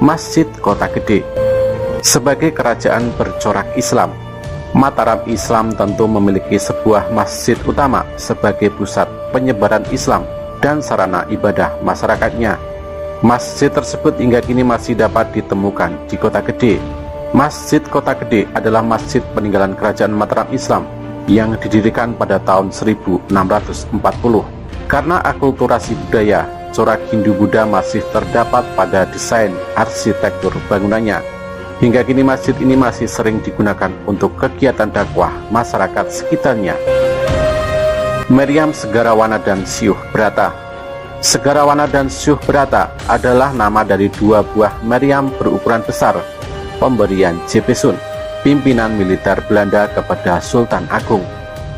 Masjid Kota Gede. Sebagai kerajaan bercorak Islam, Mataram Islam tentu memiliki sebuah masjid utama sebagai pusat penyebaran Islam dan sarana ibadah masyarakatnya. Masjid tersebut hingga kini masih dapat ditemukan di Kota Gede. Masjid Kota Gede adalah masjid peninggalan kerajaan Mataram Islam yang didirikan pada tahun 1640. Karena akulturasi budaya, corak Hindu-Buddha masih terdapat pada desain arsitektur bangunannya. Hingga kini masjid ini masih sering digunakan untuk kegiatan dakwah masyarakat sekitarnya. Meriam Segarawana dan Syuh Brata. Segarawana dan Syuh Brata adalah nama dari dua buah meriam berukuran besar, pemberian J.P. Sun, pimpinan militer Belanda kepada Sultan Agung.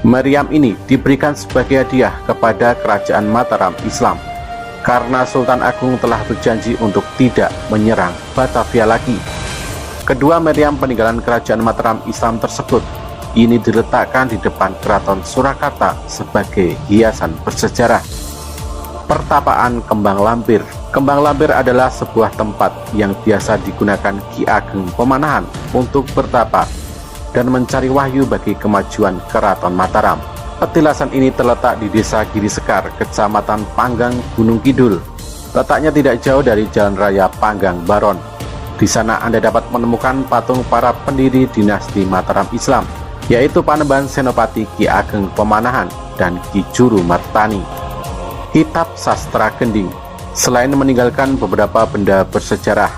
Meriam ini diberikan sebagai hadiah kepada kerajaan Mataram Islam, karena Sultan Agung telah berjanji untuk tidak menyerang Batavia lagi. Kedua meriam peninggalan kerajaan Mataram Islam tersebut ini diletakkan di depan Keraton Surakarta sebagai hiasan bersejarah. Pertapaan Kembang Lampir. Kembang Lampir adalah sebuah tempat yang biasa digunakan Ki Ageng Pemanahan untuk bertapa dan mencari wahyu bagi kemajuan Keraton Mataram. Petilasan ini terletak di Desa Giri Sekar, Kecamatan Panggang, Gunung Kidul. Letaknya tidak jauh dari Jalan Raya Panggang Baron. Di sana Anda dapat menemukan patung para pendiri dinasti Mataram Islam, yaitu Panembahan Senopati Ki Ageng Pemanahan dan Ki Juru Martani. Kitab Sastra Gending. Selain meninggalkan beberapa benda bersejarah,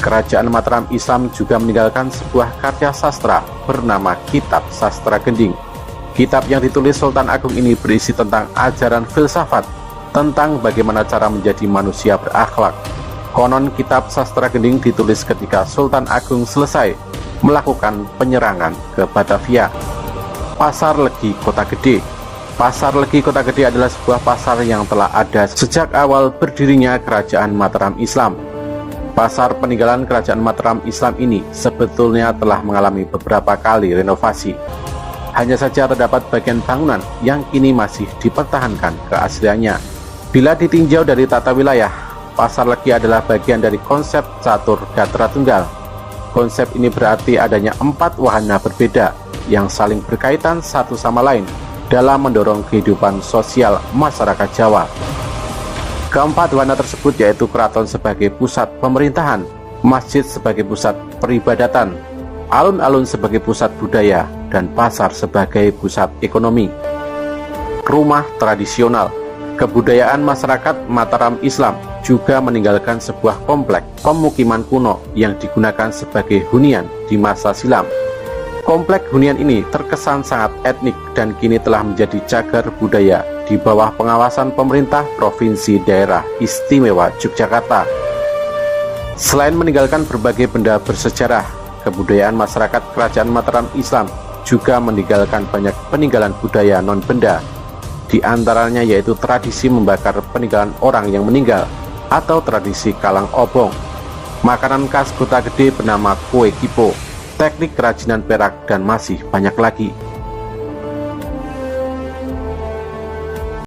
kerajaan Mataram Islam juga meninggalkan sebuah karya sastra bernama Kitab Sastra Gending. Kitab yang ditulis Sultan Agung ini berisi tentang ajaran filsafat tentang bagaimana cara menjadi manusia berakhlak. Konon Kitab Sastra Gending ditulis ketika Sultan Agung selesai melakukan penyerangan ke Batavia. Pasar Legi Kota Gede. Pasar Legi Kota Gede adalah sebuah pasar yang telah ada sejak awal berdirinya kerajaan Mataram Islam. Pasar peninggalan kerajaan Mataram Islam ini sebetulnya telah mengalami beberapa kali renovasi. Hanya saja terdapat bagian bangunan yang kini masih dipertahankan keasliannya. Bila ditinjau dari tata wilayah, Pasar Legi adalah bagian dari konsep catur gatra tunggal. Konsep ini berarti adanya 4 wahana berbeda yang saling berkaitan satu sama lain dalam mendorong kehidupan sosial masyarakat Jawa. Keempat wahana tersebut yaitu keraton sebagai pusat pemerintahan, masjid sebagai pusat peribadatan, alun-alun sebagai pusat budaya, dan pasar sebagai pusat ekonomi. Rumah tradisional. Kebudayaan masyarakat Mataram Islam juga meninggalkan sebuah komplek pemukiman kuno yang digunakan sebagai hunian di masa silam. Komplek hunian ini terkesan sangat etnik dan kini telah menjadi cagar budaya di bawah pengawasan pemerintah Provinsi Daerah Istimewa Yogyakarta. Selain meninggalkan berbagai benda bersejarah, kebudayaan masyarakat kerajaan Mataram Islam juga meninggalkan banyak peninggalan budaya non-benda. Di antaranya yaitu tradisi membakar peninggalan orang yang meninggal atau tradisi kalang obong, makanan khas Kota Gede bernama kue kipo, teknik kerajinan perak, dan masih banyak lagi.